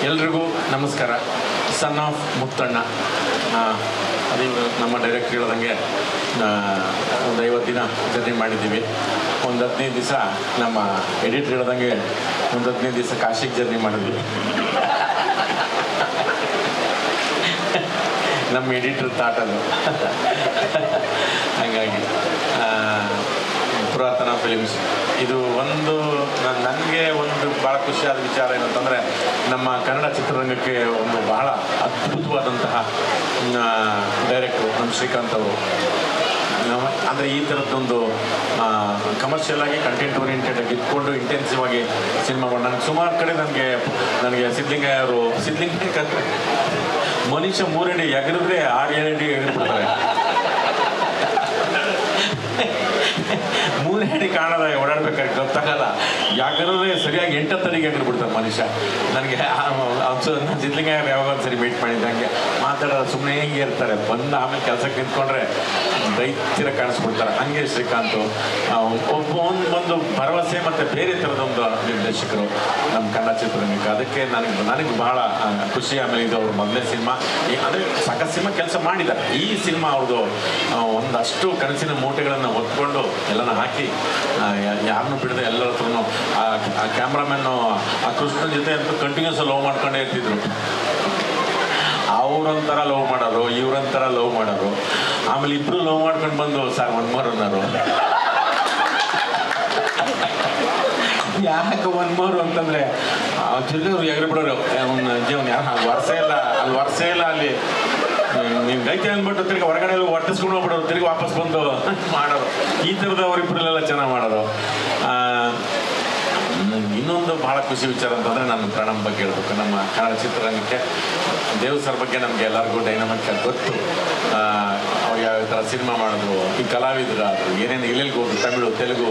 ಎಲ್ರಿಗೂ ನಮಸ್ಕಾರ. Son of Muthanna, ಅದು ನಮ್ಮ ಡೈರೆಕ್ಟ್ರ್ ಹೇಳ್ದಂಗೆ ಒಂದು 50 ದಿನ ಜರ್ನಿ ಮಾಡಿದ್ದೀವಿ. ಒಂದು 15 ದಿವಸ ನಮ್ಮ ಎಡಿಟ್ರ್ ಹೇಳ್ದಂಗೆ ಒಂದು 15 ದಿವಸ ಕಾಶಿಗೆ ಜರ್ನಿ ಮಾಡಿದ್ವಿ. ನಮ್ಮ ಎಡಿಟ್ರ್ ತಾಟದು. ಹಾಗಾಗಿ ಪುರಾತನ ಫಿಲಿಮ್ಸ್ ಇದು ಒಂದು ನನಗೆ ಒಂದು ಭಾಳ ಖುಷಿಯಾದ ವಿಚಾರ ಏನಂತಂದರೆ, ನಮ್ಮ ಕನ್ನಡ ಚಿತ್ರರಂಗಕ್ಕೆ ಒಂದು ಬಹಳ ಅದ್ಭುತವಾದಂತಹ ಡೈರೆಕ್ಟ್ರು ನಮ್ಮ ಶ್ರೀಕಾಂತ್ ಅವರು. ಅಂದರೆ ಈ ಥರದ್ದೊಂದು ಕಮರ್ಷಿಯಲ್ ಆಗಿ ಕಂಟೆಂಟ್ ಓರಿಯೆಂಟೆಡ್ ಆಗಿ ಇಟ್ಕೊಂಡು ಇಂಟೆನ್ಸಿವ್ ಆಗಿ ಸಿನಿಮಾಗಳು ನನಗೆ ಸುಮಾರು ಕಡೆ ನನಗೆ ಸಿದ್ಧಲಿಂಗಯ್ಯ ಅವರು ಮನುಷ್ಯ 3 ಅಡಿ ಎಗರಿದ್ರೆ 6-7 ಅಡಿ ಎಗರ್ಬಿಡ್ತಾರೆ. 3 ಅಡಿ ಕಾಣದ ಓಡಾಡ್ಬೇಕಾದ್ರೆ ಗೊತ್ತಾಗಲ್ಲ, ಯಾಕಂದ್ರೆ ಸರಿಯಾಗಿ 8 ಅಡಿಗೆ ಎಗರ್ಬಿಡ್ತಾರೆ ಮನುಷ್ಯ. ನನಗೆ ಸಿದ್ಧಲಿಂಗಯ್ಯ ಯಾವಾಗ ಒಂದ್ಸರಿ ಮೀಟ್ ಮಾಡಿದ್ದಂಗೆ ಮಾತಾಡೋದು ಸುಮ್ಮನೆ ಹೇಗೆ ಇರ್ತಾರೆ, ಬಂದು ಆಮೇಲೆ ಕೆಲಸಕ್ಕೆ ನಿಂತ್ಕೊಂಡ್ರೆ ದೈತ್ಯರ ಕಾಣಿಸ್ಬಿಡ್ತಾರೆ. ಹಂಗೆ ಶ್ರೀಕಾಂತ್ ಒಂದು ಭರವಸೆ ಮತ್ತು ಬೇರೆ ಥರದೊಂದು ನಿರ್ದೇಶಕರು ನಮ್ಮ ಕನ್ನಡ ಚಿತ್ರರಂಗಕ್ಕೆ. ಅದಕ್ಕೆ ನನಗೆ ಬಹಳ ಖುಷಿ. ಆಮೇಲೆ ಇದು ಅವ್ರ ಮೊದಲನೇ ಸಿನಿಮಾ, ಅಂದರೆ ಸಾಕಷ್ಟು ಸಿನಿಮಾ ಕೆಲಸ ಮಾಡಿದ್ದಾರೆ. ಈ ಸಿನಿಮಾ ಅವ್ರದ್ದು ಒಂದಷ್ಟು ಕನಸಿನ ಮೂಟೆಗಳನ್ನು ಹೊತ್ಕೊಂಡು ಎಲ್ಲನ ಹಾಕಿ ಯಾರನ್ನೂ ಬಿಡದೆ ಎಲ್ಲರ ಹತ್ರನೂ ಆ ಕ್ಯಾಮ್ರಾಮನ್ನು ಆ ಕೃಷ್ಣನ ಜೊತೆ ಅಂತೂ ಕಂಟಿನ್ಯೂಸ್ ಲವ್ ಮಾಡ್ಕೊಂಡೇ ಇರ್ತಿದ್ರು. ಅವ್ರಂತರ ಲವ್ ಮಾಡೋರು, ಇವ್ರಂತರ ಲವ್ ಮಾಡೋರು. ಆಮೇಲೆ ಇಬ್ರು ಲವ್ ಮಾಡ್ಕೊಂಡು ಬಂದು ಸರ್ ಒನ್ ಮೋರ್ ಅನ್ನೋರು. ಯಾಕೆ ಒನ್ ಮೋರು ಅಂತಂದರೆ ತಿರ್ಗವ್ರು ಎಗರು ಬಿಡೋರು. ಜೀವನ ಯಾರು ಅಲ್ಲಿ ವರ್ಷ ಇಲ್ಲ ಅಲ್ಲಿ ನೀವು ಗೈತೆ ಅಂದ್ಬಿಟ್ಟು ತಿರ್ಗಿ ಹೊರಗಡೆ ಹೊಟ್ಟಿಸ್ಕೊಂಡು ಹೋಗ್ಬಿಡೋರು, ತಿರ್ಗಿ ವಾಪಸ್ ಬಂದು ಮಾಡೋರು. ಈ ಥರದ ಅವರಿಬ್ಬರೆಲ್ಲ ಚೆನ್ನಾಗಿ ಮಾಡೋರು. ಇನ್ನೊಂದು ಭಾಳ ಖುಷಿ ವಿಚಾರ ಅಂತಂದರೆ ನಾನು ಪ್ರಣಮ್ ಬಗ್ಗೆ ಹೇಳ್ಬೇಕು. ನಮ್ಮ ಕನ್ನಡ ಚಿತ್ರರಂಗಕ್ಕೆ ದೇವ್ ಸರ್ ಬಗ್ಗೆ ನಮಗೆ ಎಲ್ಲರಿಗೂ ಡೈನಮಿಕ್ ಗೊತ್ತು. ಅವ್ರು ಯಾವ ಥರ ಸಿನಿಮಾ ಮಾಡಿದ್ರು, ಈ ಕಲಾವಿದರಾದರು ಏನೇನು ಎಲ್ಲೆಲ್ಲಿಗೆ ಹೋದ್ರು, ತಮಿಳು ತೆಲುಗು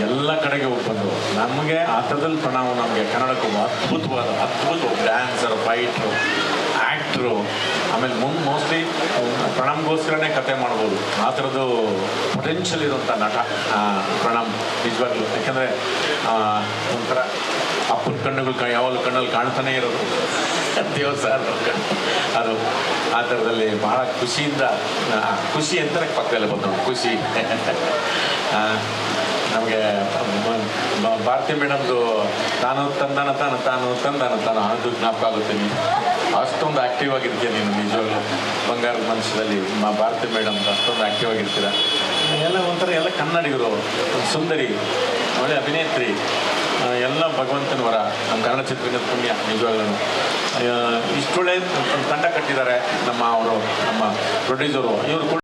ಎಲ್ಲ ಕಡೆಗೆ ಹೋಗಿ ಬಂದರು. ನಮಗೆ ಆ ಥರದಲ್ಲಿ ಪ್ರಣವ್ ನಮಗೆ ಕನ್ನಡಕ್ಕೂ ಅದ್ಭುತ ಡ್ಯಾನ್ಸರ್, ಫೈಟ್ರು, ಆ್ಯಕ್ಟ್ರು. ಆಮೇಲೆ ಮೋಸ್ಟ್ಲಿ ಪ್ರಣಮ್ಗೋಸ್ಕರನೇ ಕತೆ ಮಾಡ್ಬೋದು, ಆ ಥರದ್ದು ಪೊಟೆನ್ಷಿಯಲ್ ಇರುವಂಥ ನಟ ಪ್ರಣಮ್ ನಿಜವಾಗ್ಲೂ. ಯಾಕೆಂದರೆ ಒಂಥರ ಅಪ್ಪನ ಕಣ್ಣುಗಳು ಯಾವಾಗಲೂ ಕಣ್ಣಲ್ಲಿ ಕಾಣ್ತಾನೆ ಇರೋದು ದೇವ್ ಸರ್ ಅದು. ಆ ಥರದಲ್ಲಿ ಭಾಳ ಖುಷಿಯಿಂದ ಖುಷಿ ಅಂತಾರೆ ಪಕ್ಕದಲ್ಲೇ ಬಂದು ಖುಷಿ. ನಮಗೆ ಭಾರತಿ ಮೇಡಮ್ದು ತಾನು ತಂದಾನ ತಾನು ಅದು ಜ್ಞಾಪಕ ಆಗುತ್ತೆ. ನೀನು ಅಷ್ಟೊಂದು ಆ್ಯಕ್ಟಿವ್ ಆಗಿರ್ತೀಯ ನೀನು ನಿಜವಾಗ್ಲೂ. ಬಂಗಾರದ ಮನುಷ್ಯದಲ್ಲಿ ಭಾರತಿ ಮೇಡಮ್ ಅಷ್ಟೊಂದು ಆ್ಯಕ್ಟಿವ್ ಆಗಿರ್ತೀರ. ಎಲ್ಲ ಒಂಥರ ಎಲ್ಲ ಕನ್ನಡಿಗರು, ಸುಂದರಿ, ಒಳ್ಳೆ ಅಭಿನೇತ್ರಿ, ಎಲ್ಲ ಭಗವಂತನ ವರ ನಮ್ಮ ಕನ್ನಡ ಚಿತ್ರರಂಗದ ಪುಣ್ಯ ನಿಜವಾಗ್ಲೂ. ಇಷ್ಟೊಳ್ಳೆ ತಂಡ ಕಟ್ಟಿದ್ದಾರೆ ನಮ್ಮ ಪ್ರೊಡ್ಯೂಸರು. ಇವರು